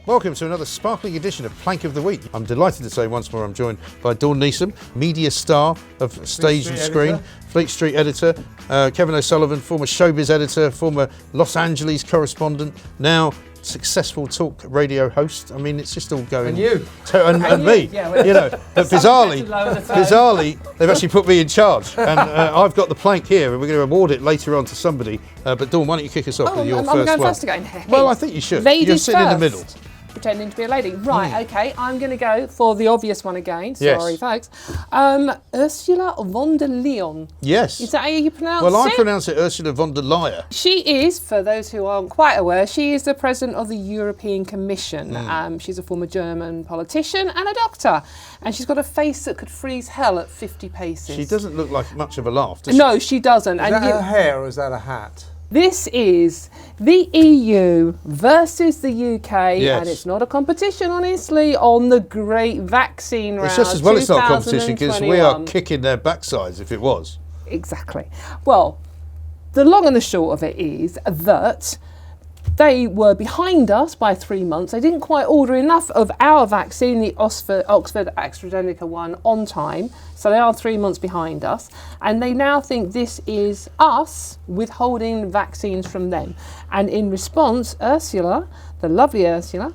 Welcome to another sparkling edition of Plank of the Week. I'm delighted to say once more I'm joined by Dawn Neesom, media star of stage and screen, Fleet Street editor, Kevin O'Sullivan, former showbiz editor, former Los Angeles correspondent, now successful talk radio host. I mean, it's just all going. And you. And me. Yeah, well, you know, but bizarrely, they've actually put me in charge. And I've got the plank here, and we're going to award it later on to somebody. But Dawn, why don't you kick us off with your I'm first going one? first again. Hey. Well, I think you should. Ladies You're sitting first. in the middle. Pretending to be a lady. Right, okay, I'm going to go for the obvious one again. Yes. Sorry, folks. Ursula von der Leyen. Yes. Is that how you pronounce it? Well, I pronounce it Ursula von der Leyen. She is, for those who aren't quite aware, she is the president of the European Commission. She's a former German politician and a doctor. And she's got a face that could freeze hell at 50 paces. She doesn't look like much of a laugh, does she? No, she doesn't. Is that her hair or is that a hat? This is the EU versus the UK, Yes. and it's not a competition, honestly, on the great vaccine round. It's just as well it's not a competition because we are 2021. kicking their backsides if it was. Exactly. Well, the long and the short of it is that they were behind us by 3 months. They didn't quite order enough of our vaccine, the Oxford AstraZeneca one, on time. So they are 3 months behind us. And they now think this is us withholding vaccines from them. And in response, Ursula, the lovely Ursula,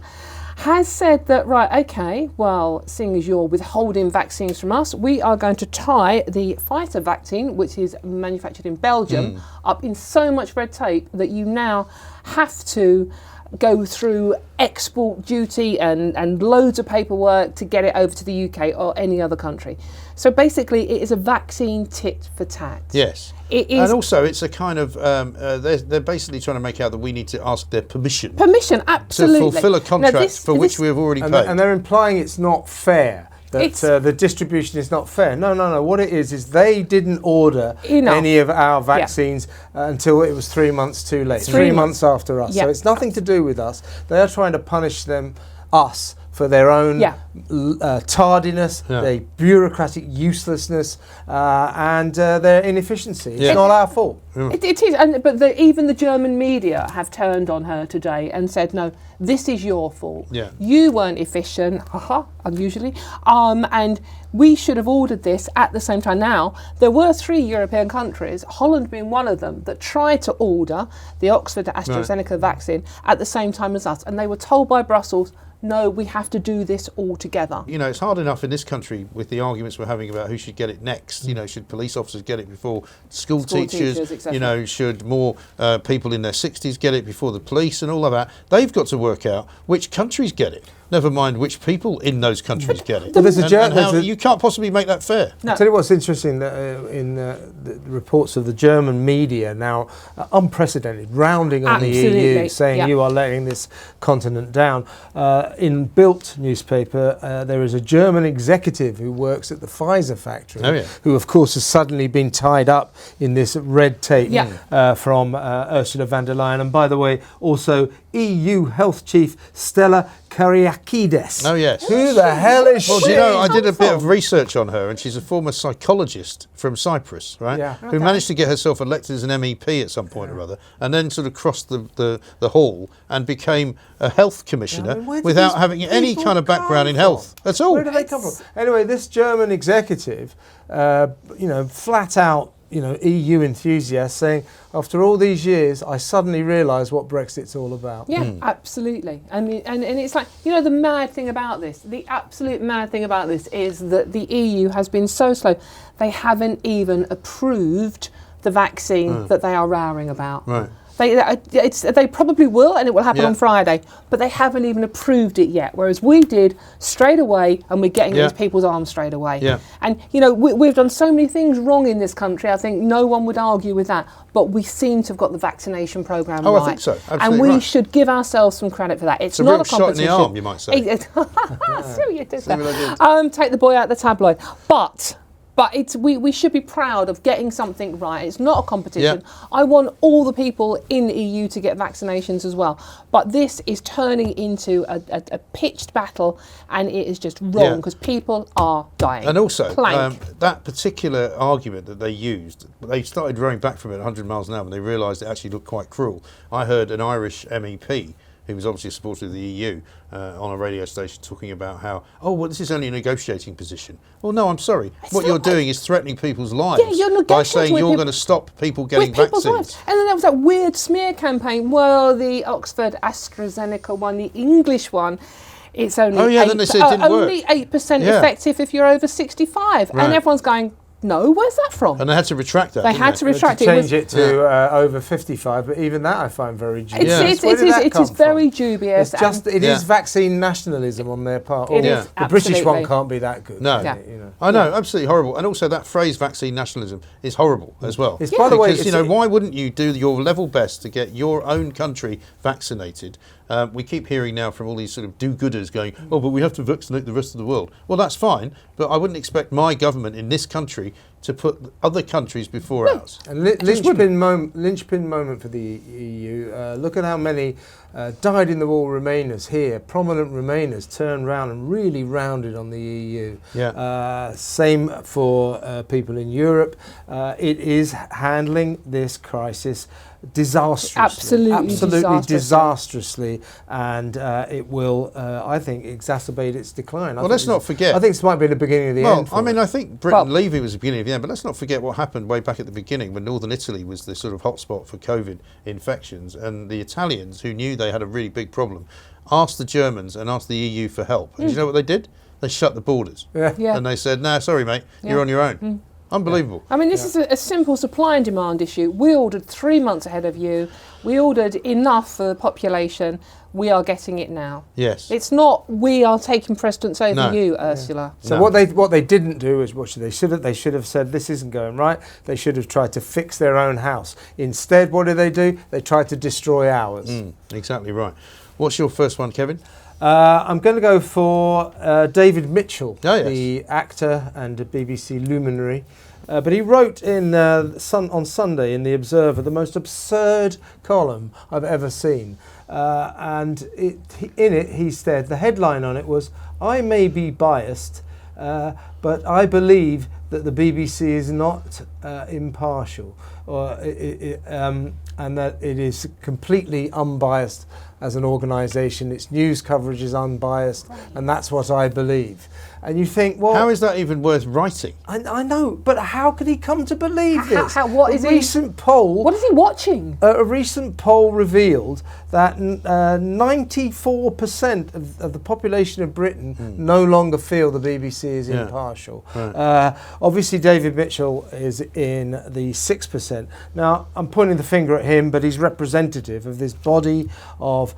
has said that, right, okay, well, seeing as you're withholding vaccines from us, we are going to tie the Pfizer vaccine, which is manufactured in Belgium, up in so much red tape that you now have to go through export duty and loads of paperwork to get it over to the UK or any other country. So basically, it is a vaccine tit for tat. Yes. It is. And also, it's a kind of, they're basically trying to make out that we need to ask their permission Permission, absolutely. to fulfil a contract for which we have already paid. And they're implying it's not fair. That the distribution is not fair. No. What it is they didn't order any of our vaccines until it was 3 months too late. Three months after us. Yeah. So it's nothing to do with us. They are trying to punish us for their own tardiness, their bureaucratic uselessness, and their inefficiency. It's not our fault. It is, but even the German media have turned on her today and said, no, this is your fault. Yeah. You weren't efficient, unusually, and we should have ordered this at the same time. Now, there were 3 European countries, Holland being one of them, that tried to order the Oxford AstraZeneca vaccine at the same time as us, and they were told by Brussels, no, we have to do this all together. You know, it's hard enough in this country with the arguments we're having about who should get it next. You know, should police officers get it before school teachers? You know, should more people in their 60s get it before the police and all of that? They've got to work out which countries get it. Never mind which people in those countries get it. But you can't possibly make that fair. No. I'll tell you what's interesting, that in the reports of the German media now, unprecedented, rounding on the EU, saying you are letting this continent down. In Bild newspaper, there is a German executive who works at the Pfizer factory, who of course has suddenly been tied up in this red tape from Ursula von der Leyen. And by the way, also EU Health Chief Stella Kyriakides. Oh yes. Who the hell is she? Well, you know, I did a bit of research on her, and she's a former psychologist from Cyprus, right? Yeah. Who managed to get herself elected as an MEP at some point or other, and then sort of crossed the hall and became a health commissioner without having any kind of background in health at all. Where do they come from? Anyway, this German executive, flat out, EU enthusiast, saying, after all these years, I suddenly realise what Brexit's all about. Yeah, absolutely. I mean, and it's like, the mad thing about this, the absolute mad thing about this is that the EU has been so slow. They haven't even approved the vaccine that they are rowing about. Right. They probably will, and it will happen on Friday, but they haven't even approved it yet, whereas we did straight away, and we're getting these people's arms straight away. Yeah. And, we've done so many things wrong in this country, I think no one would argue with that, but we seem to have got the vaccination programme right. I think so. Absolutely and we right. should give ourselves some credit for that. It's a not real a competition. shot in the arm, you might say. See what you did there. Take the boy out the tabloid. But we should be proud of getting something right. It's not a competition. Yeah. I want all the people in the EU to get vaccinations as well. But this is turning into a pitched battle, and it is just wrong because people are dying. And also, Plank. that particular argument that they used, they started rowing back from it 100 miles an hour when they realised it actually looked quite cruel. I heard an Irish MEP who was obviously a supporter of the EU, on a radio station talking about how, oh, well, this is only a negotiating position. Well, no, I'm sorry. What you're doing is threatening people's lives by saying you're going to stop people getting vaccines. Lives. And then there was that weird smear campaign. Well, the Oxford AstraZeneca one, the English one, it's only then they said it didn't work. Only 8% effective if you're over 65. Right. And everyone's going, no, where's that from? And they had to retract that. They had to retract it. Change it to over 55, but even that I find very dubious. It is very dubious. It is vaccine nationalism on their part. The British one can't be that good. No, I know, absolutely horrible. And also that phrase "vaccine nationalism" is horrible as well. By the way, because why wouldn't you do your level best to get your own country vaccinated? We keep hearing now from all these sort of do-gooders going, oh, but we have to vaccinate the rest of the world. Well, that's fine, but I wouldn't expect my government in this country to put other countries before ours. And linchpin moment for the EU. Look at how many died in the war Remainers here, prominent Remainers turned round and really rounded on the EU. Same for people in Europe. It is handling this crisis disastrously. Absolutely disastrously, and it will, I think, exacerbate its decline. Well, let's not forget. I think this might be the beginning of the end. Well, I mean, I think Britain leaving was the beginning of the end, but let's not forget what happened way back at the beginning when Northern Italy was the sort of hotspot for COVID infections, and the Italians, who knew they had a really big problem, asked the Germans and asked the EU for help. And do you know what they did? They shut the borders. And they said, no, sorry, mate, you're on your own. Unbelievable. I mean, this is a simple supply and demand issue. We ordered 3 months ahead of you. We ordered enough for the population. We are getting it now. Yes. It's not we are taking precedence over you, Ursula. So what they didn't do is they should have said this isn't going right. They should have tried to fix their own house. Instead, what did they do? They tried to destroy ours. Exactly right. What's your first one, Kevin? I'm going to go for David Mitchell, the actor and a BBC luminary. But he wrote on Sunday in The Observer the most absurd column I've ever seen. And in it he said, the headline on it was, I may be biased, but I believe that the BBC is not impartial, and that it is completely unbiased as an organisation. Its news coverage is unbiased, and that's what I believe. And you think, well, how is that even worth writing? I know, but how could he come to believe this? What is recent poll? What is he watching? A recent poll revealed that 94% of the population of Britain no longer feel the BBC is impartial. Right. Obviously, David Mitchell is in the 6%. Now, I'm pointing the finger at him, but he's representative of this body of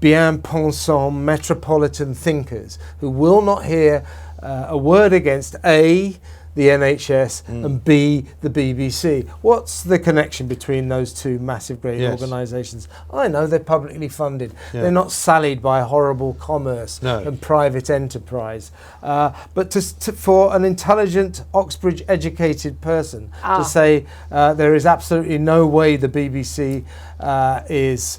bien-pensant metropolitan thinkers who will not hear a word against A, the NHS, and B, the BBC. What's the connection between those two massive great organisations? I know they're publicly funded. They're not sullied by horrible commerce and private enterprise. But for an intelligent, Oxbridge-educated person to say there is absolutely no way the BBC is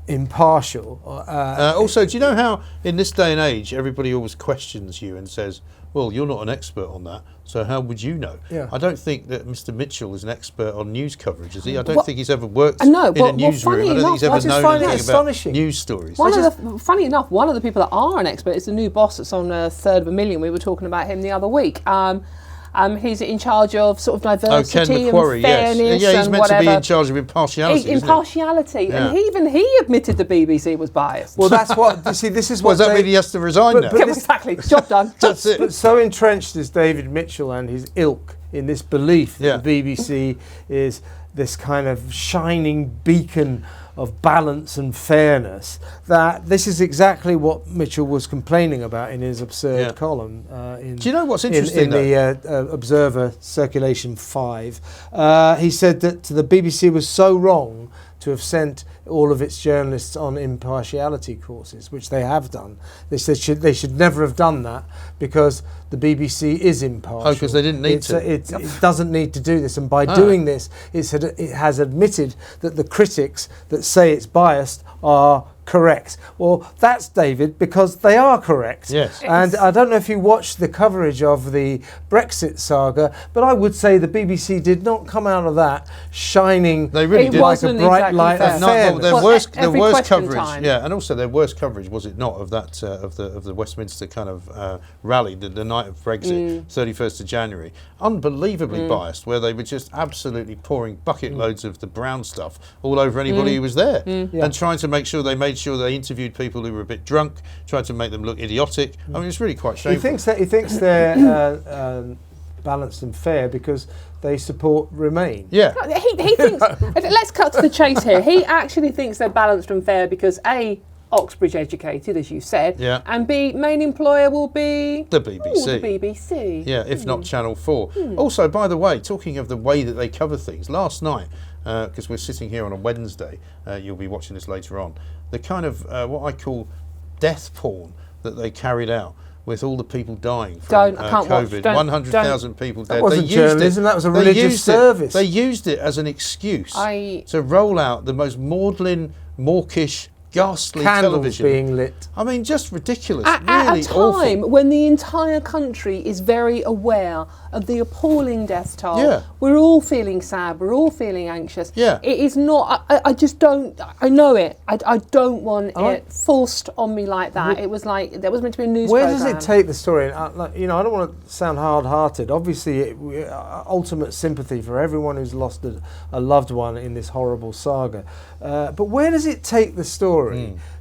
impartial. Also, do you know how in this day and age everybody always questions you and says, well, you're not an expert on that, so how would you know? I don't think that Mr. Mitchell is an expert on news coverage, is he? I don't think he's ever worked in a newsroom. I don't think he's ever known anything about news stories. Funny enough, one of the people that are an expert is the new boss that's on Third of a Million. We were talking about him the other week. He's in charge of sort of diversity and fairness he's meant to be in charge of impartiality. Impartiality, and he admitted the BBC was biased. Well, that's what. See, this is what. Does that mean he has to resign now? Exactly, job done. That's it. But so entrenched is David Mitchell and his ilk in this belief that the BBC is this kind of shining beacon of balance and fairness, that this is exactly what Mitchell was complaining about in his absurd column. Do you know what's interesting? In the Observer Circulation 5, he said that the BBC was so wrong to have sent all of its journalists on impartiality courses, which they have done. They said they should never have done that because the BBC is impartial. Oh, because they didn't need to. It doesn't need to do this, and by doing this, it has admitted that the critics that say it's biased are correct. Well, that's David, because they are correct. Yes. And I don't know if you watched the coverage of the Brexit saga, but I would say the BBC did not come out of that shining they really did. like a bright light of fairness. Well, their worst coverage, time. yeah, and also their worst coverage, was it not, of that of the Westminster kind of rally, the night of Brexit, 31st of January, unbelievably biased, where they were just absolutely pouring bucket loads of the brown stuff all over anybody who was there, and trying to make sure they interviewed people who were a bit drunk, trying to make them look idiotic. I mean, it's really quite shameful. He thinks they're balanced and fair because they support Remain. Yeah. He thinks. Let's cut to the chase here. He actually thinks they're balanced and fair because A, Oxbridge educated, as you said, and B, main employer will be the BBC. The BBC. Yeah, if not Channel 4. Also, by the way, talking of the way that they cover things, last night, because we're sitting here on a Wednesday, you'll be watching this later on, the kind of what I call death porn that they carried out with all the people dying from COVID. 100,000 people dead. That wasn't journalism, that was a religious service. They used it as an excuse to roll out the most maudlin, mawkish, ghastly candles television being lit. I mean, just ridiculous. At really a time awful. when the entire country is very aware of the appalling death toll. Yeah. We're all feeling sad. We're all feeling anxious. Yeah. It is not. I just don't. I know it. I don't want it forced on me like that. It was like that was meant to be a news Where programme. does it take the story? I don't want to sound hard-hearted. Obviously, ultimate sympathy for everyone who's lost a loved one in this horrible saga. But where does it take the story?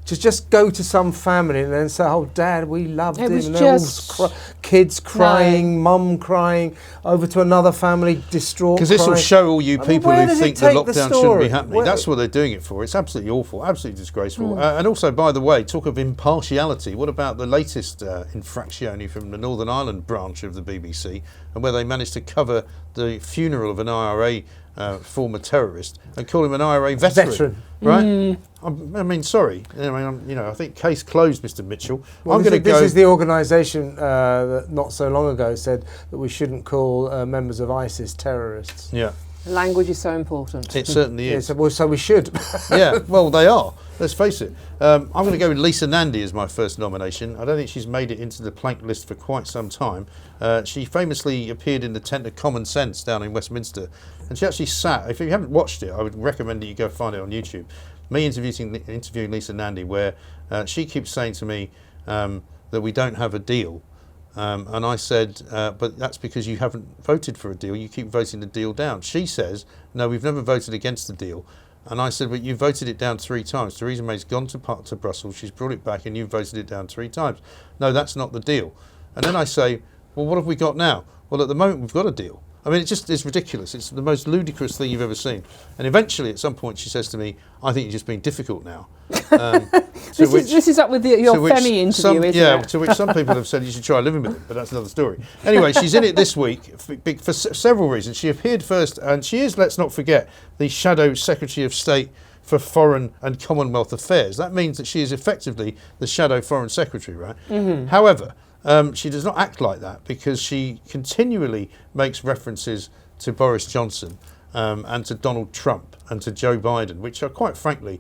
To just go to some family and then say, "Oh, Dad, we loved him." Was and just kids crying, Mum crying, over to another family distraught. Because this will show all you people who think the lockdown shouldn't be happening. That's what they're doing it for. It's absolutely awful, absolutely disgraceful. And also, by the way, talk of impartiality. What about the latest infractione from the Northern Ireland branch of the BBC, and where they managed to cover the funeral of an IRA former terrorist and call him an IRA veteran. Right? I mean, sorry. I think case closed, Mr. Mitchell. Well, this is the organisation that not so long ago said that we shouldn't call members of ISIS terrorists. Yeah. Language is so important. It certainly is. Yeah, so we should. Yeah, well, they are. Let's face it. I'm going to go with Lisa Nandy as my first nomination. I don't think she's made it into the plank list for quite some time. She famously appeared in the Tent of Common Sense down in Westminster. And she actually sat, if you haven't watched it, I would recommend that you go find it on YouTube. Me interviewing Lisa Nandy, where she keeps saying to me that we don't have a deal. And I said, but that's because you haven't voted for a deal. You keep voting the deal down. She says, no, we've never voted against the deal. And I said, but you voted it down 3 times. Theresa May's gone to Brussels, she's brought it back, and you voted it down 3 times. No, that's not the deal. And then I say, well, what have we got now? Well, at the moment, we've got a deal. I mean, it's ridiculous. It's the most ludicrous thing you've ever seen. And eventually, at some point, she says to me, I think you're just being difficult now. This is up with your Femi interview, isn't it? To which some people have said you should try living with it, but that's another story. Anyway, she's in it this week for several reasons. She appeared first, and she is, let's not forget, the Shadow Secretary of State for Foreign and Commonwealth Affairs. That means that she is effectively the Shadow Foreign Secretary, right? Mm-hmm. However, she does not act like that because she continually makes references to Boris Johnson and to Donald Trump and to Joe Biden, which are quite frankly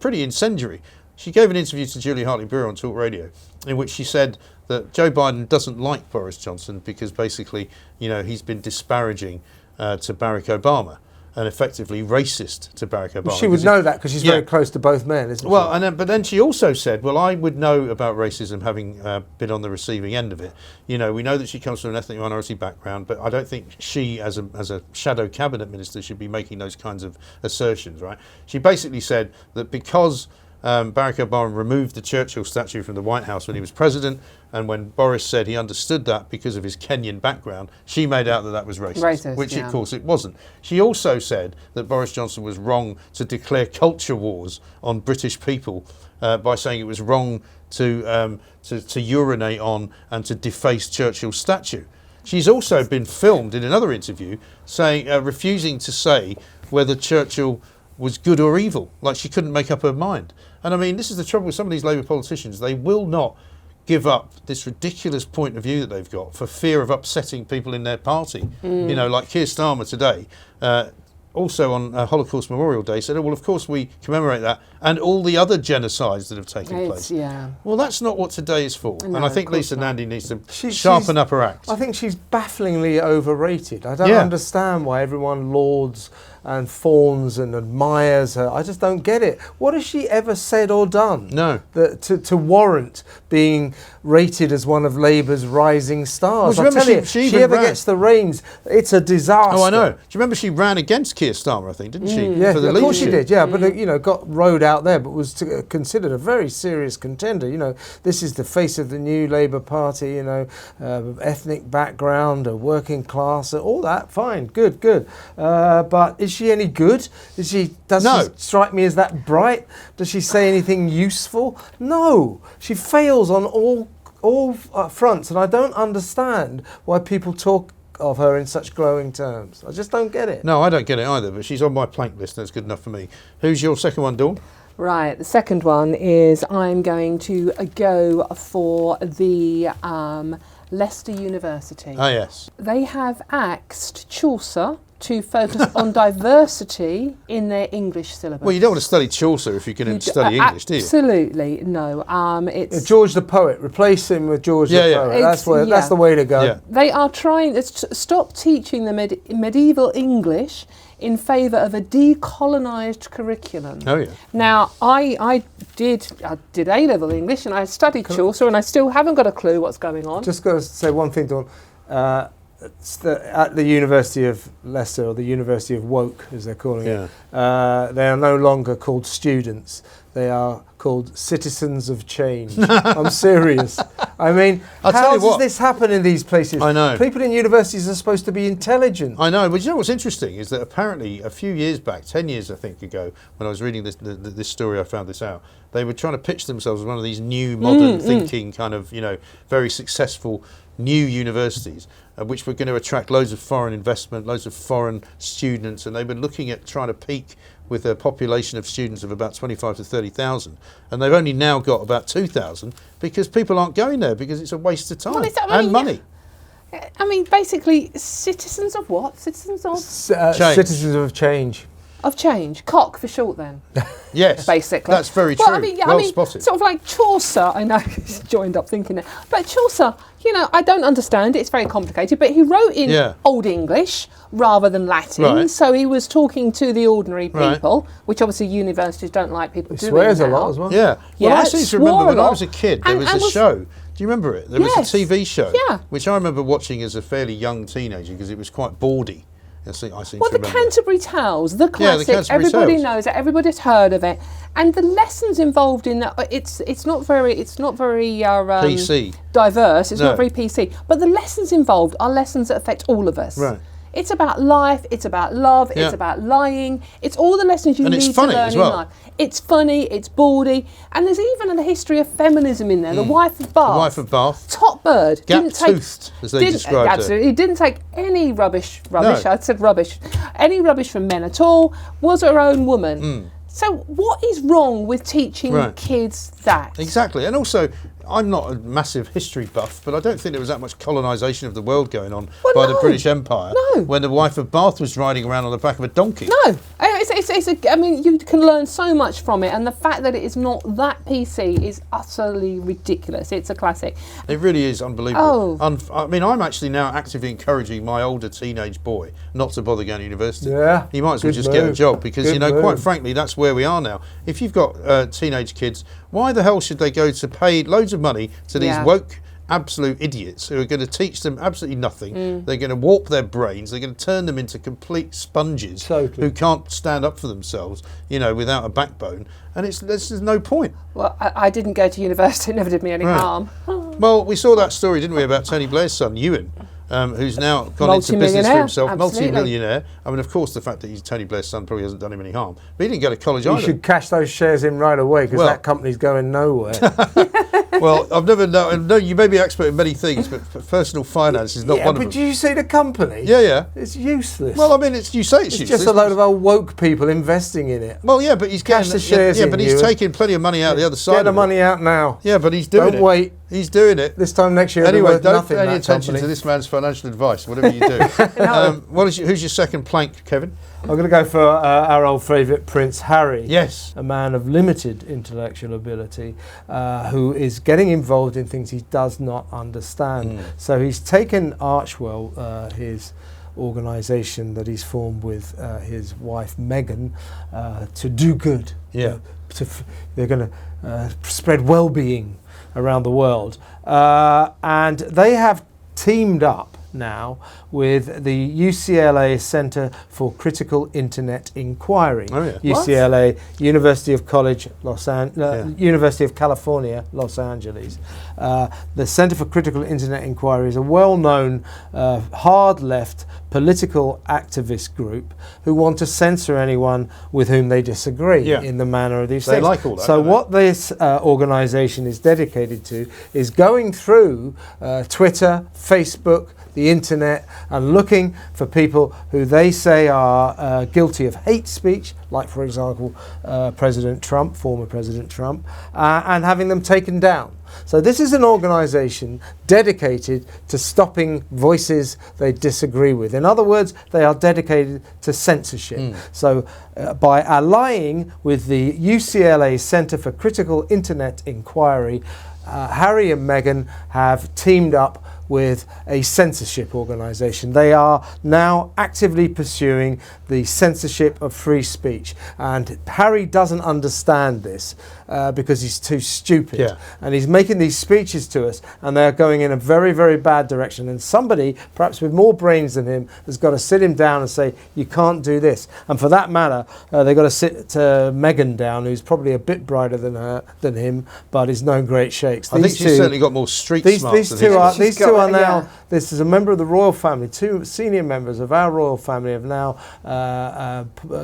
pretty incendiary. She gave an interview to Julie Hartley-Brewer on Talk Radio in which she said that Joe Biden doesn't like Boris Johnson because basically, he's been disparaging to Barack Obama and effectively racist to Barack Obama. Well, she would know that because she's very close to both men, isn't she? Well, but then she also said, well, I would know about racism having been on the receiving end of it. We know that she comes from an ethnic minority background, but I don't think she, as a shadow cabinet minister, should be making those kinds of assertions, right? She basically said that because Barack Obama removed the Churchill statue from the White House when he was president, and when Boris said he understood that because of his Kenyan background, she made out that that was racist, which of course it wasn't. She also said that Boris Johnson was wrong to declare culture wars on British people by saying it was wrong to urinate on and to deface Churchill's statue. She's also been filmed in another interview saying, refusing to say whether Churchill was good or evil, like she couldn't make up her mind. And I mean, this is the trouble with some of these Labour politicians. They will not give up this ridiculous point of view that they've got for fear of upsetting people in their party. Like Keir Starmer today, also on Holocaust Memorial Day, said, oh, well, of course we commemorate that and all the other genocides that have taken place. Yeah. Well, that's not what today is for. No, and I think Lisa Nandy needs to sharpen up her act. I think she's bafflingly overrated. I don't understand why everyone lauds and fawns and admires her. I just don't get it. What has she ever said or done to warrant being rated as one of Labour's rising stars? Well, I tell you, she ever gets the reins, it's a disaster. Oh, I know. Do you remember she ran against Keir Starmer, I think, didn't she? Yeah, for the of course she leadership? did, yeah. But, you know, got rode out there, but was considered a very serious contender. You know, this is the face of the new Labour Party, you know, ethnic background, a working class, all that, fine, good. But is she any good? Does she strike me as that bright? Does she say anything useful? No. She fails on all fronts, and I don't understand why people talk of her in such glowing terms. I just don't get it. No, I don't get it either, but she's on my plank list, and that's good enough for me. Who's your second one, Dawn? Right, the second one is I'm going to go for the Leicester University. Ah, yes. They have axed Chaucer to focus on diversity in their English syllabus. Well, you don't want to study Chaucer if you're going to study English, do you? Absolutely, no. It's George the poet. Replace him with George the poet. That's the way to go. Yeah. They are trying to stop teaching the medieval English in favour of a decolonised curriculum. Oh, yeah. Now, I did A-level English and I studied Chaucer and I still haven't got a clue what's going on. Just got to say one thing, Dawn. At the University of Leicester, or the University of Woke, as they're calling it, they are no longer called students. They are called citizens of change. I'm serious. I mean, how does this happen in these places? I know. People in universities are supposed to be intelligent. I know, but you know what's interesting is that apparently a few years back, 10 years I think ago, when I was reading this story, I found this out. They were trying to pitch themselves as one of these new modern thinking kind of, you know, very successful new universities, which were going to attract loads of foreign investment, loads of foreign students, and they were looking at trying to peak with a population of students of about 25 to 30,000, and they've only now got about 2,000 because people aren't going there because it's a waste of time and money. I mean, basically, citizens of what? Citizens of citizens of change. Of change, cock for short then. Yes, basically. That's very true. Well spotted. Sort of like Chaucer, I know he's joined up thinking it, but Chaucer, you know, I don't understand it, it's very complicated, but he wrote in Old English rather than Latin, so he was talking to the ordinary people, which obviously universities don't like people doing. He swears a lot as well. Yeah. Well, I seem to remember when I was a kid, there was a show. Do you remember it? There was a TV show, which I remember watching as a fairly young teenager because it was quite bawdy. The Canterbury Tales, the classic, everybody knows it, everybody's heard of it, and the lessons involved in that, it's not very PC diverse, it's not very PC, but the lessons involved are lessons that affect all of us. Right. It's about life, it's about love, it's about lying, it's all the lessons you need to learn in life. It's funny, it's bawdy, and there's even a history of feminism in there. The Wife of Bath. The Wife of Bath. Top bird. Gap-toothed, as they described it. Absolutely. Didn't take any rubbish, I said rubbish, any rubbish from men at all, was her own woman. So what is wrong with teaching kids that? Exactly, and also, I'm not a massive history buff, but I don't think there was that much colonisation of the world going on by the British Empire when the Wife of Bath was riding around on the back of a donkey. No, I mean, you can learn so much from it, and the fact that it is not that PC is utterly ridiculous. It's a classic. It really is unbelievable. I mean, I'm actually now actively encouraging my older teenage boy not to bother going to university. Yeah, he might as well just get a job because, you know, quite frankly, that's where we are now. If you've got teenage kids, why the hell should they go to pay loads of money to these woke absolute idiots who are going to teach them absolutely nothing? They're going to warp their brains, they're going to turn them into complete sponges who can't stand up for themselves, you know, without a backbone, and there's no point. Well, I didn't go to university, it never did me any harm. Well, we saw that story, didn't we, about Tony Blair's son, Ewan, who's now gone into business for himself, multi-millionaire. I mean, of course, the fact that he's Tony Blair's son probably hasn't done him any harm, but he didn't go to college either. You should cash those shares in right away because that company's going nowhere. Well, I've never known. No, you may be expert in many things, but personal finance is not one of them. But did you see the company? Yeah. It's useless. Well, I mean, you say it's useless. It's just a load of old woke people investing in it. Well, yeah, but he's cash the shares in. But he's taking plenty of money out the other side. Get the money out now. Yeah, but he's doing it. Don't wait. He's doing it. This time next year, anyway, don't pay any attention to this man's financial advice, whatever you do. Who's your second plank, Kevin? I'm going to go for our old favourite Prince Harry. Yes. A man of limited intellectual ability who is getting involved in things he does not understand. So he's taken Archwell, his organisation that he's formed with his wife Meghan to do good. Yeah. They're going to spread well-being around the world. And they have teamed up now with the UCLA Centre for Critical Internet Inquiry. Oh, yeah. UCLA, University of California, Los Angeles. The Centre for Critical Internet Inquiry is a well-known hard left political activist group who want to censor anyone with whom they disagree in the manner of these things. They like all that. So what this organisation is dedicated to is going through Twitter, Facebook, the internet, and looking for people who they say are guilty of hate speech, like, for example, President Trump, former President Trump, and having them taken down. So this is an organisation dedicated to stopping voices they disagree with. In other words, they are dedicated to censorship. So by allying with the UCLA Centre for Critical Internet Inquiry, Harry and Meghan have teamed up with a censorship organisation. They are now actively pursuing the censorship of free speech. And Harry doesn't understand this because he's too stupid. Yeah. And he's making these speeches to us, and they're going in a very, very bad direction. And somebody, perhaps with more brains than him, has got to sit him down and say, you can't do this. And for that matter, they've got to sit Meghan down, who's probably a bit brighter than him, but is no great shakes. I think she's certainly got more street smarts than him. These two are now, this is a member of the royal family, two senior members of our royal family have now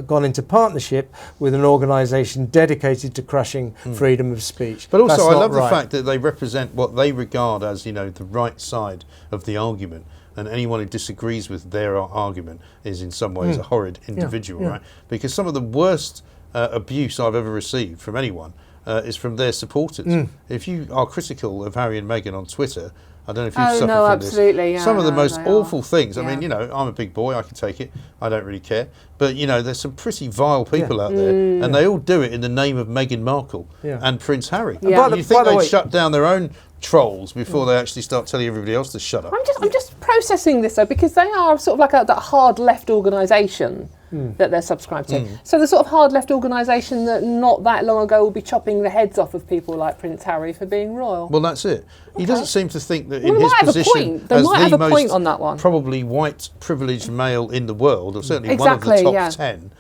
gone into partnership with an organisation dedicated to crushing freedom of speech. But also I love the fact that they represent what they regard as, you know, the right side of the argument, and anyone who disagrees with their argument is in some ways a horrid individual, right? Because some of the worst abuse I've ever received from anyone is from their supporters. If you are critical of Harry and Meghan on Twitter, I don't know if you've suffered from absolutely, this. Some of the most awful things. I mean, you know, I'm a big boy, I can take it. I don't really care. But, you know, there's some pretty vile people out there, and they all do it in the name of Meghan Markle and Prince Harry. Yeah. You think they'd shut down their own trolls before they actually start telling everybody else to shut up? I'm just processing this though, because they are sort of like that hard left organisation that they're subscribed to. So the sort of hard left organisation that not that long ago will be chopping the heads off of people like Prince Harry for being royal. Well, that's it. He doesn't seem to think that Well, in his position they as might have the a point most on that one. probably white privileged male in the world, or certainly one of the top 10,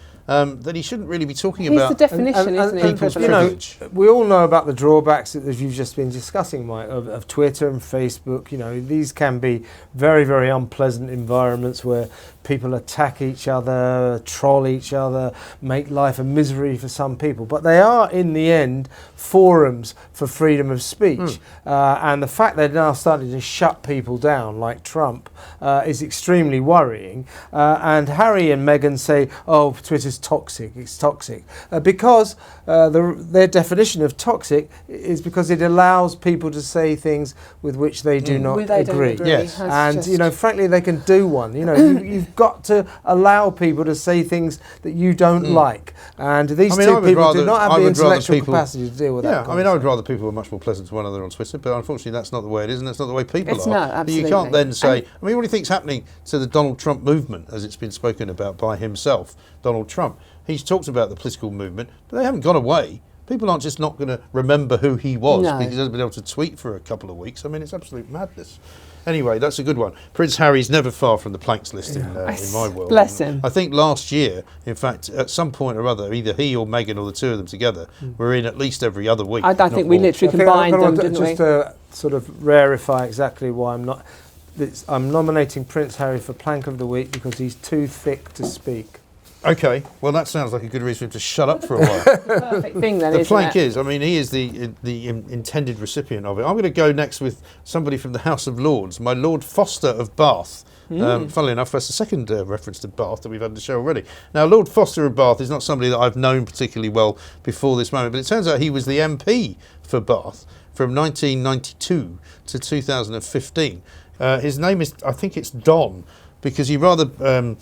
that he shouldn't really be talking He's about. the definition, isn't he? people's You know, privilege. we all know about the drawbacks that you've just been discussing, Mike, of Twitter and Facebook. You know, these can be very, very unpleasant environments where people attack each other, troll each other, make life a misery for some people. But they are, in the end, forums for freedom of speech. And the fact they're now starting to shut people down, like Trump, is extremely worrying. And Harry and Meghan say, oh, Twitter's toxic, it's toxic. Because their definition of toxic is because it allows people to say things with which they do not agree. Yes. And, you know, frankly, they can do one. You know, you've got to allow people to say things that you don't like. And these two people do not have the intellectual capacity to deal with that. Yeah, I mean, I would rather people were much more pleasant to one another on Twitter, but unfortunately that's not the way it is, and that's not the way people are. No, absolutely. You can't then say, I mean, what do you think's happening to the Donald Trump movement, as it's been spoken about by himself, Donald Trump? He's talked about the political movement, but they haven't gone away. People aren't just not going to remember who he was because he hasn't been able to tweet for a couple of weeks. I mean, it's absolute madness. Anyway, that's a good one. Prince Harry's never far from the planks list in my world. Bless him. I think last year, in fact, at some point or other, either he or Meghan or the two of them together were in at least every other week. I think we literally combined them, didn't we? Just to sort of rarefy exactly why I'm nominating Prince Harry for Plank of the Week because he's too thick to speak. Okay, well that sounds like a good reason for him to shut up for a while. Perfect thing then, The isn't plank it? is, I mean, he is the intended recipient of it. I'm going to go next with somebody from the House of Lords, my Lord Foster of Bath. Funnily enough, that's the second reference to Bath that we've had on the show already. Now, Lord Foster of Bath is not somebody that I've known particularly well before this moment, but it turns out he was the MP for Bath from 1992 to 2015. His name is, I think it's Don, because he rather...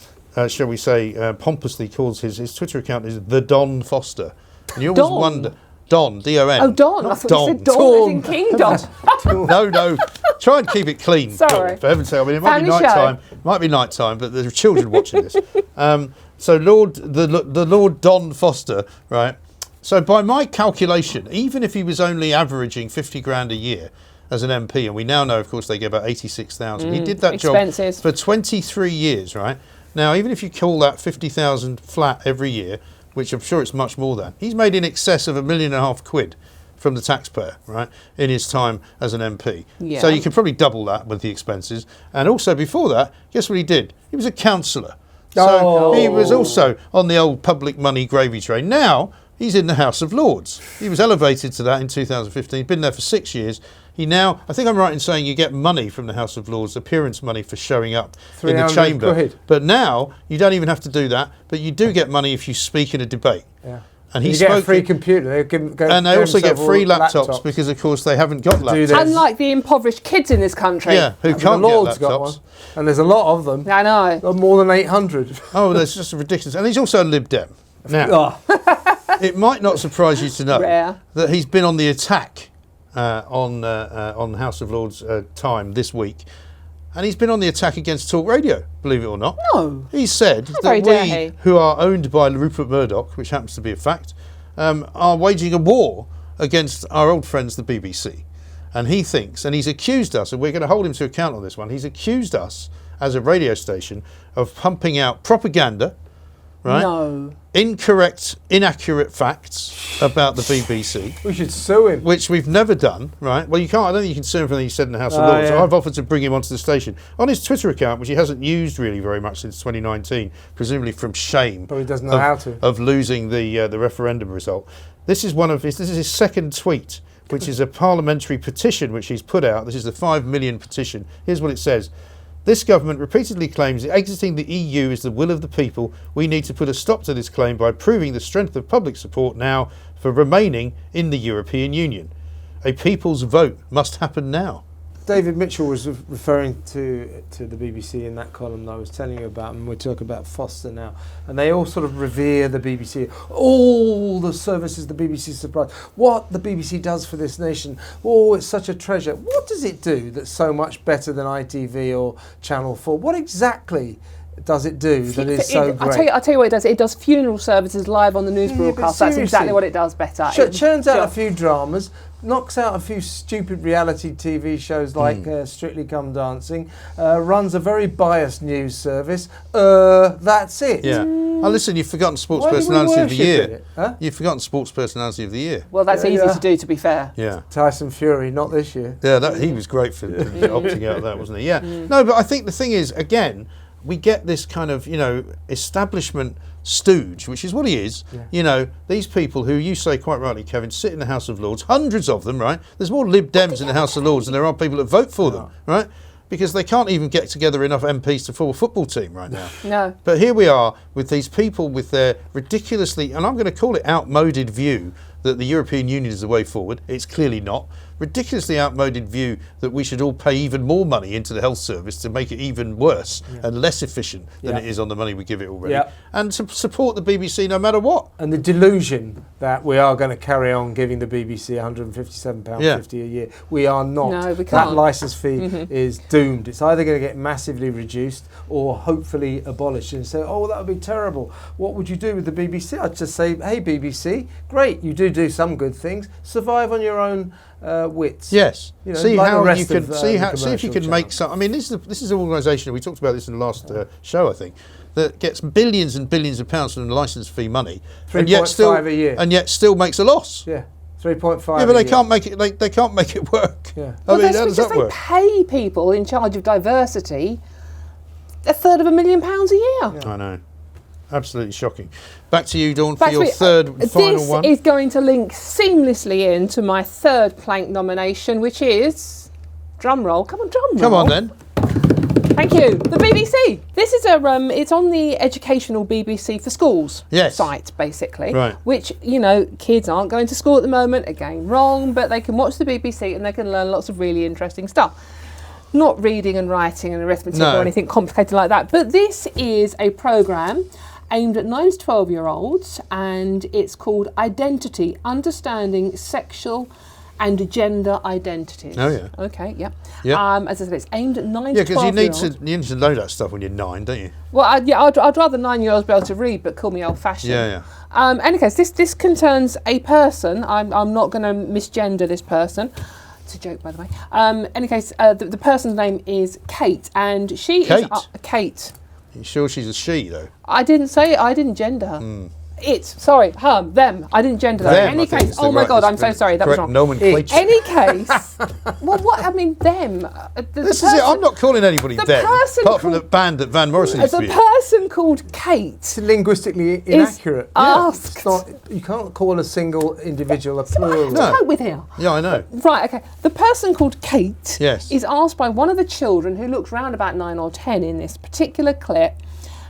shall we say, pompously calls his Twitter account is the Don Foster. And you always wonder, Don, D-O-N. Oh, Don. I thought you said Dawn as in King Don. No, Try and keep it clean. Sorry. For heaven's sake. I mean, it might be Family night time. show. It might be night time, but there's children watching this. So the Lord Don Foster, right? So by my calculation, even if he was only averaging 50 grand a year as an MP, and we now know, of course, they get about 86,000. He did that Expenses. job for 23 years, right? Now, even if you call that 50,000 flat every year, which I'm sure it's much more than, he's made in excess of £1.5 million from the taxpayer, right, in his time as an MP. Yeah. So you could probably double that with the expenses. And also before that, guess what he did? He was a councillor. So he was also on the old public money gravy train. Now he's in the House of Lords. He was elevated to that in 2015. Been there for 6 years. He now, I think I'm right in saying you get money from the House of Lords, appearance money for showing up in the chamber. Quid. But now you don't even have to do that. But you do get money if you speak in a debate. Yeah. And he you get a free computer. And they also get free laptops because, of course, they haven't got laptops. Unlike the impoverished kids in this country. Yeah, who can't get laptops. Got one. And there's a lot of them. I know. More than 800. Oh, that's just ridiculous. And he's also a Lib Dem. Now, it might not surprise you to know that he's been on the attack on House of Lords time this week. And he's been on the attack against Talk Radio, believe it or not. No. He said that we, who are owned by Rupert Murdoch, which happens to be a fact, are waging a war against our old friends, the BBC. And he thinks, and he's accused us, and we're going to hold him to account on this one, he's accused us as a radio station of pumping out propaganda, right? No. Incorrect, inaccurate facts about the BBC. We should sue him. Which we've never done, right? Well, you can't. I don't think you can sue him for anything he said in the House of Lords. So I've offered to bring him onto the station. On his Twitter account, which he hasn't used really very much since 2019, presumably from shame. But he doesn't know how to. Of losing the referendum result. This is his second tweet, which is a parliamentary petition which he's put out. This is the 5 million petition. Here's what it says. This government repeatedly claims that exiting the EU is the will of the people. We need to put a stop to this claim by proving the strength of public support now for remaining in the European Union. A people's vote must happen now. David Mitchell was referring to the BBC in that column that I was telling you about, and we're talking about Foster now. And they all sort of revere the BBC, all the services the BBC supplies, what the BBC does for this nation. Oh, it's such a treasure. What does it do that's so much better than ITV or Channel 4? What exactly does it do that is so great? I'll tell you what it does. It does funeral services live on the news broadcast. That's exactly what it does better. Churns out a few dramas, knocks out a few stupid reality TV shows like Strictly Come Dancing, runs a very biased news service. That's it. Yeah. Oh, listen, you've forgotten Sports Personality of the Year. Huh? You've forgotten Sports Personality of the Year. Well, that's easy to do, to be fair. Yeah. Tyson Fury, not this year. Yeah, he was great for opting out of that, wasn't he? Yeah. No, but I think the thing is, again, we get this kind of, establishment stooge, which is what he is. Yeah. These people who you say quite rightly, Kevin, sit in the House of Lords, hundreds of them, right? There's more Lib Dems in the House of Lords than there are people that vote for them, right? Because they can't even get together enough MPs to form a football team right now. No. But here we are with these people with their ridiculously, and I'm going to call it outmoded view that the European Union is the way forward. It's clearly not. Ridiculously outmoded view that we should all pay even more money into the health service to make it even worse and less efficient than it is on the money we give it already. And to support the BBC no matter what. And the delusion that we are going to carry on giving the BBC £157.50 a year. We are not. No, we can't. That licence fee is doomed. It's either going to get massively reduced or hopefully abolished. And say, oh, that would be terrible. What would you do with the BBC? I'd just say, hey, BBC, great, you do some good things. Survive on your own wits. Yes. See like how you you can see if you can make some. I mean, this is an organisation. We talked about this in the last show, I think, that gets billions and billions of pounds from licence fee money, 3.5 a year, and yet still makes a loss. Yeah. 3.5. Yeah, but they can't make it. They can't make it work. Yeah. Well, how does that work? They pay people in charge of diversity £250,000 a year. Yeah. I know. Absolutely shocking. Back to you, Dawn, for your third and final one. This is going to link seamlessly into my third plank nomination, which is drum roll. Come on, drum roll. Come on then. Thank you. The BBC. This is it's on the educational BBC for schools site, basically. Right. Which, kids aren't going to school at the moment. Again, wrong, but they can watch the BBC and they can learn lots of really interesting stuff. Not reading and writing and arithmetic or anything complicated like that. But this is a programme aimed at 9 to 12-year-olds, and it's called Identity, Understanding Sexual and gender identities. Oh, yeah. Okay, yep. Yeah. As I said, it's aimed at 9 Yeah, to because 12-year-olds. you need to know that stuff when you're 9, don't you? Well, I'd rather 9-year-olds be able to read, but call me old-fashioned. Yeah, yeah. Any case, this concerns a person. I'm not going to misgender this person. It's a joke, by the way. Any case, the person's name is Kate, and she Kate? is Kate. You sure she's a she, though? I didn't say it. I didn't gender her. Them. I didn't gender them. Them, Any I think case, is the oh my right- God, is I'm so the sorry. That was correct wrong. nomenclature. Any case, well, what I mean, them. This is it. I'm not calling anybody the them, person apart from the called- band that Van Morrison used to The be in. person called Kate. It's linguistically inaccurate. asked. It's not, you can't call a single individual a So I plural. have to No. cope with here. Yeah, I know. Right, okay. The person called Kate Yes. is asked by one of the children, who looks round about 9 or 10 in this particular clip,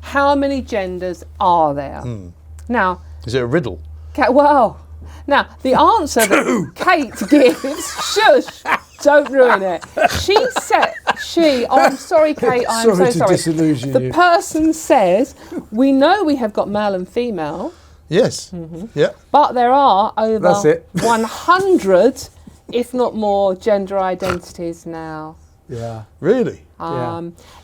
how many genders are there? Now, Is it a riddle? Now, the answer that Kate gives, shush, don't ruin it. I'm sorry, Kate, I'm Sorry so to sorry. disillusion The you. person says, we know we have got male and female, Yes. Yeah. but there are over That's it. 100, if not more, gender identities now. Yeah. Really?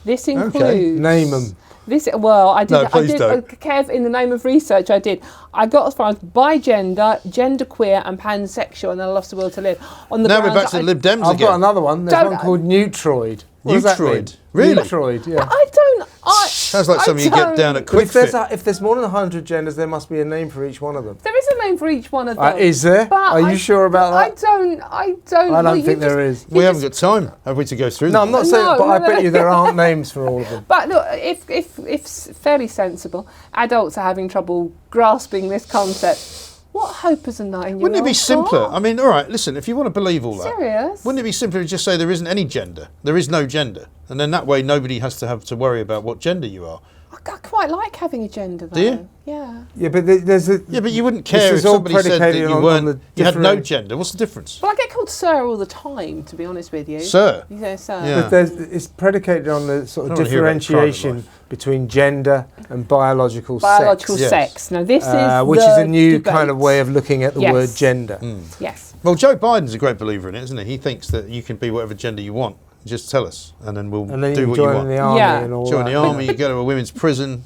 This includes... Name them. I did. No, please don't. Kev, in the name of research, I did. I got as far as bi gender, genderqueer, and pansexual, and then I lost the will to live. On the Now we're grounds back to that the Lib Dems I've again. got another one. There's Don't- one called Neutroid. What does that mean? Neutroid? Really? Neutroid, yeah. I don't. Sounds like something you get down at But QuickFit. if there's more than 100 genders, there must be a name for each one of them. There is a name for each one of them. Is there? But Are you sure about that? I don't. I don't think there is. We haven't got time, have we, to go through No, them? I'm not saying, No, but I no, bet no. you there aren't names for all of them. But look, if fairly sensible adults are having trouble grasping this concept, what hope has a 9-year-old? Wouldn't it be simpler? got? I mean, all right, listen, if you want to believe all that, Serious? wouldn't it be simpler to just say there isn't any gender? There is no gender. And then that way nobody has to have to worry about what gender you are. I quite like having a gender, though. Do you? Yeah. Yeah, but there's a... Yeah, but you wouldn't This care is if all somebody said that predicated you on weren't, the you had no different- gender. What's the difference? Well, I get called sir all the time, to be honest with you. Sir? You say sir. Yeah. But it's predicated on the sort I of don't wanna hear about private differentiation life. between gender and biological Biological sex. Yes. sex. Now, this is which is the a new debate. kind of way of looking at the Yes. word gender. Yes. Well, Joe Biden's a great believer in it, isn't he? He thinks that you can be whatever gender you want. Just tell us, and then we'll And then do you what you join want. the army Yeah. and all Join that. the army, you go to a women's prison,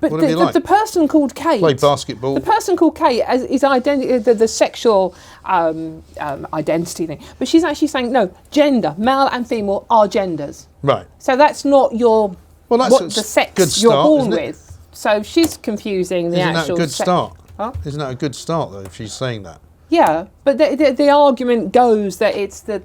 But whatever you like. the person called Kate. Play basketball. The person called Kate is the sexual identity thing. But she's actually saying, no, gender, male and female are genders. Right. So that's not your Well, that's what a the sex good you're start, born isn't it? with. So she's confusing the Isn't that actual a good sex. start? Huh? Isn't that a good start, though, if she's saying that? Yeah, but the argument goes that it's the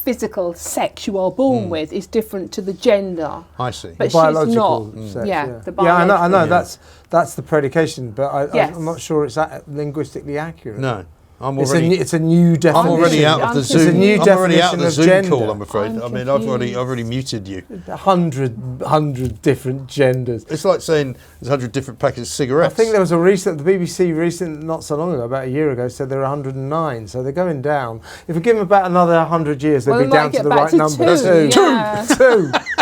physical sex you are born with is different to the gender. I see. But The biological she's not. sex, Yeah, yeah. the Yeah, I know. biological. That's the predication, but Yes. I'm not sure it's linguistically accurate. No. I'm It's already... a new definition. I'm already out of the It's a Zoom. new I'm already out of the definition of Zoom gender. call, I'm afraid. I'm I mean, I've confused. already muted you. 100 different genders. It's like saying there's 100 different packets of I cigarettes. think there was the BBC not so long ago, about a year ago, said there were 109, so they're going down. If we give them about another 100 years, they'll Well, be they might down to get the back right to number. two, yeah.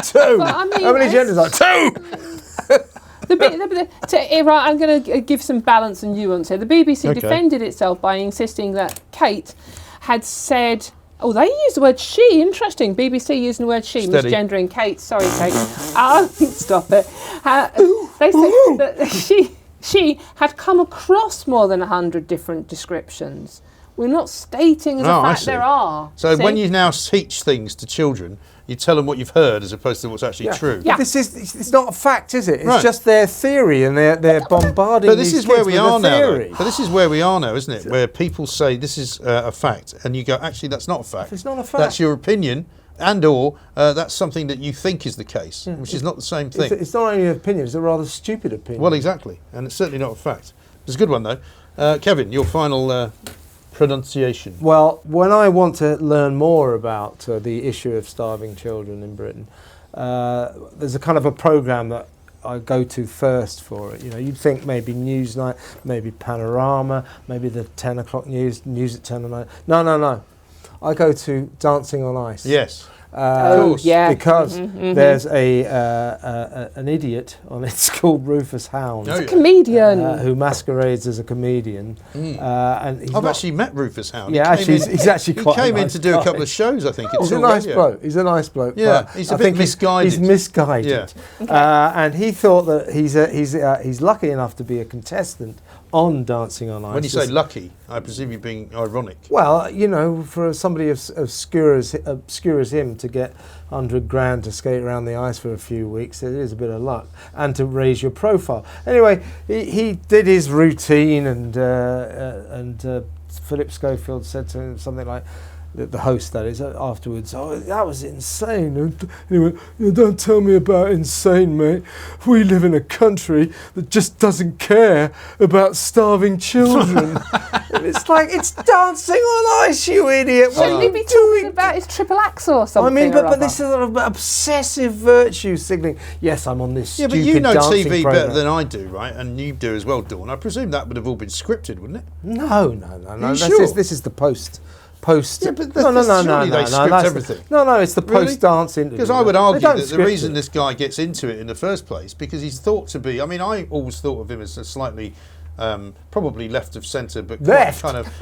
Two. But I mean, How many it's- genders are 2? Right, I'm going to give some balance and nuance here. The BBC Okay. defended itself by insisting that Kate had said, oh, they used the word she. Interesting. BBC using the word she, Steady. misgendering Kate. Sorry, Kate. Stop it. They said that she had come across more than 100 different descriptions. We're not stating as Oh, a I fact see. there are. So See? when you now teach things to children, you tell them what you've heard as opposed to what's actually true. Yeah. It's not a fact, is it? It's Right. just their theory, and they're bombarding But this these is where kids we with are a now. theory. Though. But this is where we are now, isn't it? Where people say this is a fact, and you go, actually, that's not a fact. It's not a fact. That's your opinion, and/or that's something that you think is the case, which is not the same thing. It's not only an opinion; it's a rather stupid opinion. Well, exactly, and it's certainly not a fact. It's a good one though. Kevin, your final pronunciation. Well, when I want to learn more about the issue of starving children in Britain, there's a kind of a programme that I go to first for it. You know, you'd think maybe Newsnight, maybe Panorama, maybe the 10 o'clock news at 10 at night. No. I go to Dancing on Ice. Yes. because there's an idiot on it called Rufus Hound. He's a comedian who masquerades as a comedian. And I've actually met Rufus Hound. Yeah, he's actually quite. He came nice in to do a couple of shows, I think. He's a nice bloke. He's a nice bloke. Yeah, he's a bit misguided. He's misguided, and he thought that he's lucky enough to be a contestant on Dancing on Ice. When you say lucky, I presume you're being ironic. Well, you know, for somebody as obscure as him to get 100 grand to skate around the ice for a few weeks, it is a bit of luck, and to raise your profile. Anyway, he did his routine, and Philip Schofield said to him something like, the host that is, afterwards, "Oh, that was insane." And he went, "Don't tell me about insane, mate. We live in a country that just doesn't care about starving children." And it's like, it's Dancing on Ice, you idiot. Shouldn't he be talking about his triple axel or something? I mean, but this is sort of obsessive virtue signalling. Yes, I'm on this stupid dancing but you know TV program. better than I do, right? And you do as well, Dawn. I presume that would have all been scripted, wouldn't it? No. This is the post. Yeah, but surely they script everything. No, it's the post-dance interview. Because I would argue that the reason this guy gets into it in the first place, because he's thought to be, I mean, I always thought of him as a slightly, probably left of centre, but left? kind of...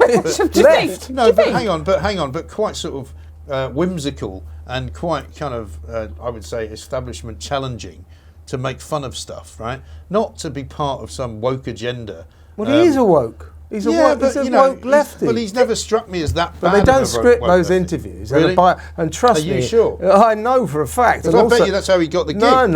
left? No, but hang on, but quite sort of whimsical and quite kind of, I would say, establishment challenging to make fun of stuff, right? Not to be part of some woke agenda. Well, he is a woke. He's a woke lefty. But he's never struck me as that bad. But they don't script those interviews. Really? And trust me. Are you sure? I know for a fact. Because I bet you that's how he got the gig. No.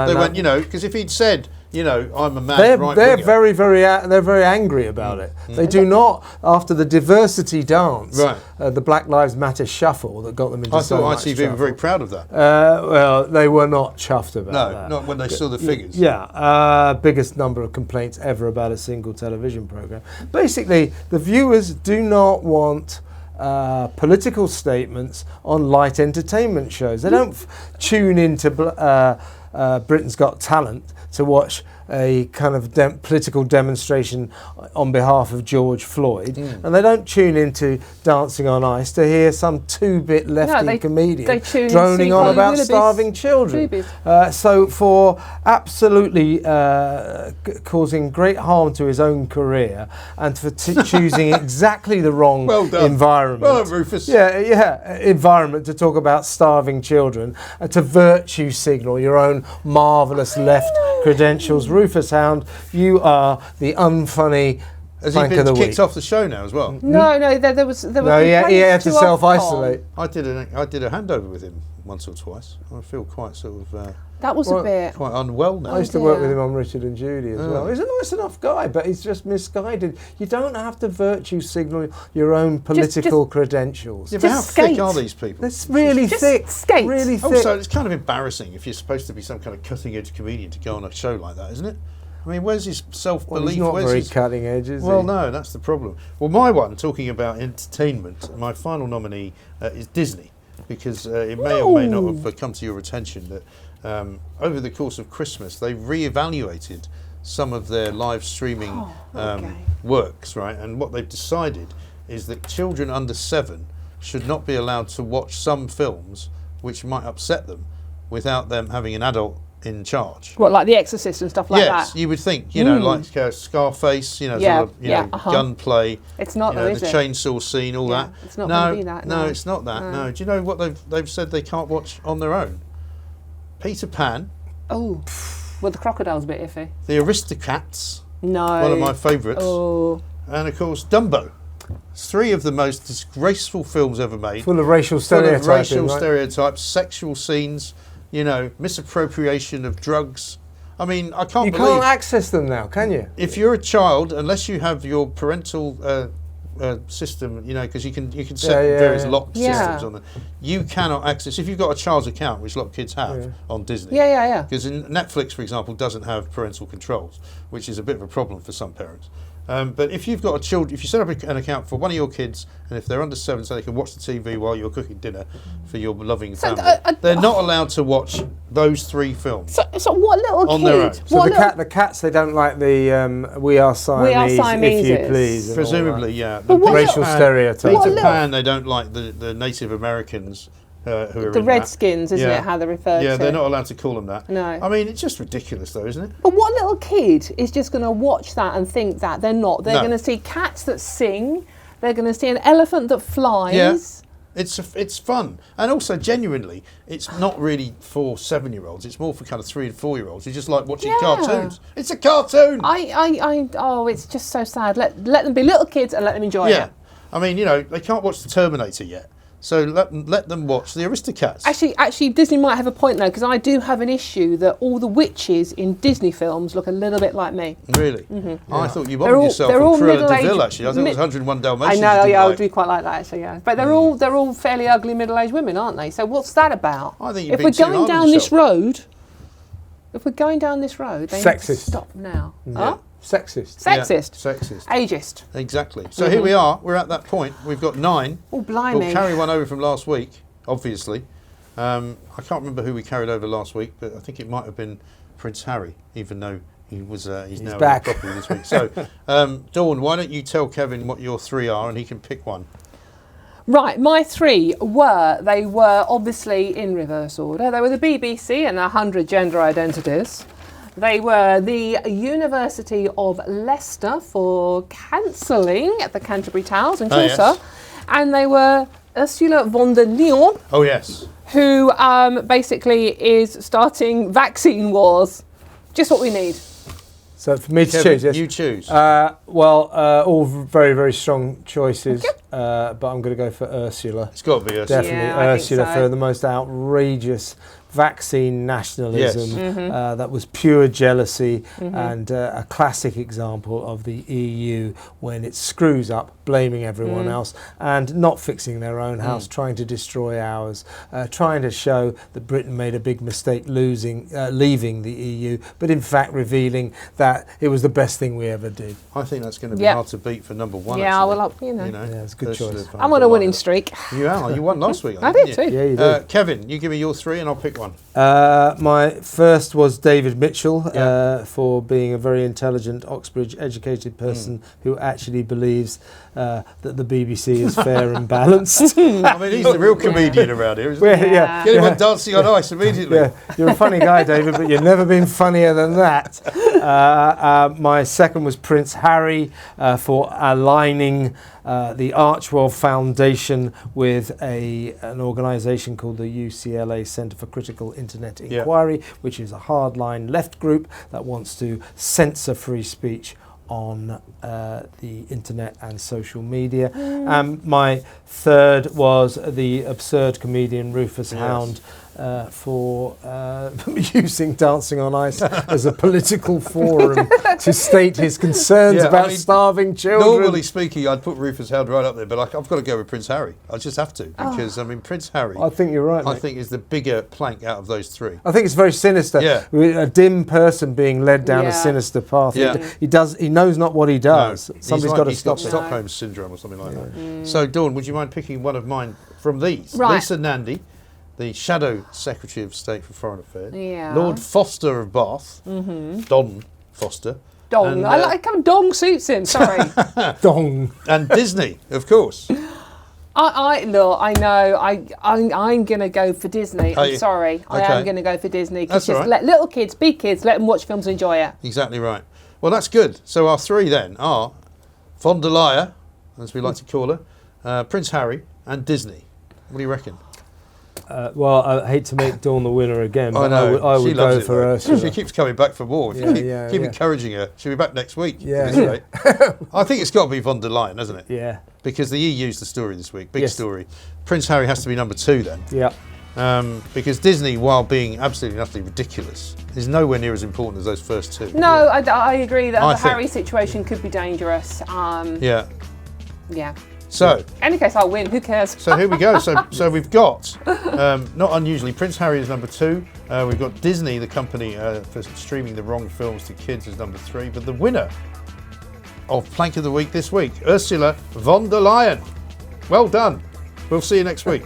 They went, because if he'd said, I'm a mad right winger. They're very angry about it. They do not, after the diversity dance, the Black Lives Matter shuffle that got them into I thought ITV were very proud of that. Well, they were not chuffed about that. No, not when they saw the figures. Yeah, biggest number of complaints ever about a single television programme. Basically, the viewers do not want political statements on light entertainment shows. They don't tune into Britain's Got Talent to watch a kind of political demonstration on behalf of George Floyd, and they don't tune into Dancing on Ice to hear some two-bit lefty comedian droning on about starving children. So for absolutely causing great harm to his own career, and for choosing exactly the wrong environment. Well done, Rufus. Environment to talk about starving children, to virtue signal your own marvellous left credentials. Rufus Hound, you are the unfunny Has he been kicked off the show now as well? No, there was. He had to self-isolate. I did a handover with him once or twice. I feel quite sort of. That was a bit quite unwell now. I used to work with him on Richard and Judy as well. He's a nice enough guy, but he's just misguided. You don't have to virtue signal your own political credentials. Yeah, but how thick are these people? It's really thick. Skate. Really thick. Also, it's kind of embarrassing if you're supposed to be some kind of cutting-edge comedian to go on a show like that, isn't it? I mean, where's his self-belief? He's not very cutting edge, is he? Well, no, that's the problem. Well, my one, talking about entertainment, my final nominee is Disney, because it may or may not have come to your attention that over the course of Christmas, they re-evaluated some of their live streaming works, right? And what they've decided is that children under 7 should not be allowed to watch some films which might upset them without them having an adult in charge. What, like The Exorcist and stuff like that? Yes, you would think, like Scarface, sort of, gunplay. It's not, though, is the it? chainsul scene, all that. It's not going to be that. No, it's not that. No. Do you know what they've said they can't watch on their own? Peter Pan. Oh, well, the crocodile's a bit iffy. The Aristocats. No. One of my favourites. Oh. And of course, Dumbo. It's 3 of the most disgraceful films ever made. Full of racial stereotypes. Stereotypes, sexual scenes, misappropriation of drugs. I mean, I can't believe... You can't access them now, can you? If you're a child, unless you have your parental system, because you can set various lock systems on them, you cannot access... If you've got a child's account, which a lot of kids have on Disney... Because Netflix, for example, doesn't have parental controls, which is a bit of a problem for some parents. But if you've got if you set up an account for one of your kids, and if they're under 7, so they can watch the TV while you're cooking dinner for your loving family, they're not allowed to watch those 3 films. So what little on kid? Their own. So the cats, they don't like the We Are Siamese, if you please. Presumably, yeah. But racial stereotypes. Peter Pan, they don't like the Native Americans. who are the in Redskins, that. isn't it? How they're referred to. Yeah, they're not allowed to call them that. No. I mean, it's just ridiculous, though, isn't it? But what little kid is just going to watch that and think that? They're not. They're going to see cats that sing. They're going to see an elephant that flies. Yeah. It's fun, and also genuinely, it's not really for 7-year-olds. It's more for kind of 3 and 4-year-olds who just like watching cartoons. It's a cartoon. Oh, it's just so sad. Let them be little kids and let them enjoy it. I mean, they can't watch the Terminator yet, so let them watch the Aristocats. Actually, Disney might have a point though, because I do have an issue that all the witches in Disney films look a little bit like me. Really? Mm-hmm. I thought you bothered yourself on Cruella de Vil. Actually, I think it was 101 Dalmatians. I know. Yeah, I do quite like that. Actually, yeah. But they're all fairly ugly middle-aged women, aren't they? So what's that about? I think you're if being we're too going hard on down this yourself. road, they need to stop now. Huh? Sexist. Sexist. Yeah, sexist. Ageist. Exactly. So here we are. We're at that point. We've got 9. Oh, blimey. We'll carry one over from last week, obviously. I can't remember who we carried over last week, but I think it might have been Prince Harry, even though he's now back properly this week. So, Dawn, why don't you tell Kevin what your 3 are, and he can pick one. Right, my 3 were obviously in reverse order. They were the BBC and 100 gender identities. They were the University of Leicester for cancelling at the Canterbury Towers in Chaucer. Yes. And they were Ursula von der Leyen, Oh, yes. who basically is starting vaccine wars. Just what we need. So for me to Kevin, choose, yes. you choose. All very, very strong choices, but I'm going to go for Ursula. It's got to be Ursula. Definitely Yeah, I think Ursula so. for the most outrageous vaccine nationalism. Yes. That was pure jealousy and a classic example of the EU when it screws up, blaming everyone else and not fixing their own house, trying to destroy ours, trying to show that Britain made a big mistake leaving the EU, but in fact revealing that it was the best thing we ever did. I think that's going to be hard to beat for number 1. Yeah, actually. well, Yeah, it's a good Ursula choice. von I'm on der a winning Leyen. streak. You are. You won last week. I didn't did too. Yeah, you did. Kevin, you give me your 3 and I'll pick one. My first was David Mitchell for being a very intelligent, Oxbridge-educated person who actually believes that the BBC is fair and balanced. I mean, he's the real comedian around here, isn't he? Yeah. Get him on Dancing on Ice immediately. Yeah, you're a funny guy, David, but you've never been funnier than that. My second was Prince Harry for aligning the Archwell Foundation with an organisation called the UCLA Centre for Critical Internet Inquiry, which is a hardline left group that wants to censor free speech on the internet and social media. My third was the absurd comedian Rufus Hound for using Dancing on Ice as a political forum to state his concerns about starving children. Normally speaking, I'd put Rufus Hound right up there, but I've got to go with Prince Harry. I just have to, because I mean, Prince Harry, I think you're right, I mate. think is the bigger plank out of those 3. I think it's very sinister. Yeah. A dim person being led down a sinister path. Yeah. He knows not what he does. No, Somebody's got to he's stop got it. Stockholm syndrome or something like that. So, Dawn, would you mind picking one of mine from these? Right. Lisa Nandy, the Shadow Secretary of State for Foreign Affairs. Yeah. Lord Foster of Bath. Don Foster. Dong. And, I like how Dong suits him. Sorry. Dong. And Disney, of course. I know. I'm going to go for Disney. Are I'm you? sorry. I Okay. am going to go for Disney. That's all right. Let little kids be kids. Let them watch films and enjoy it. Exactly right. Well, that's good. So our 3 then are von der Leyen, as we like to call her, Prince Harry, and Disney. What do you reckon? Well, I hate to make Dawn the winner again, but I She would loves go it, for though. Ursula. She keeps coming back for more. If you keep encouraging her, she'll be back next week. Yeah. at this rate. I think it's got to be von der Leyen, hasn't it? Yeah. Because the EU's the story this week. Big Yes. story. Prince Harry has to be number 2 then. Yeah. Because Disney, while being absolutely and utterly ridiculous, is nowhere near as important as those first 2. No, I agree that I the think- Harry situation could be dangerous. Yeah. Yeah. So, In any case, I'll win. Who cares? so here we go. So we've got, not unusually, Prince Harry is number 2. We've got Disney, the company for streaming the wrong films to kids, is number 3. But the winner of Plank of the Week this week, Ursula von der Leyen. Well done. We'll see you next week.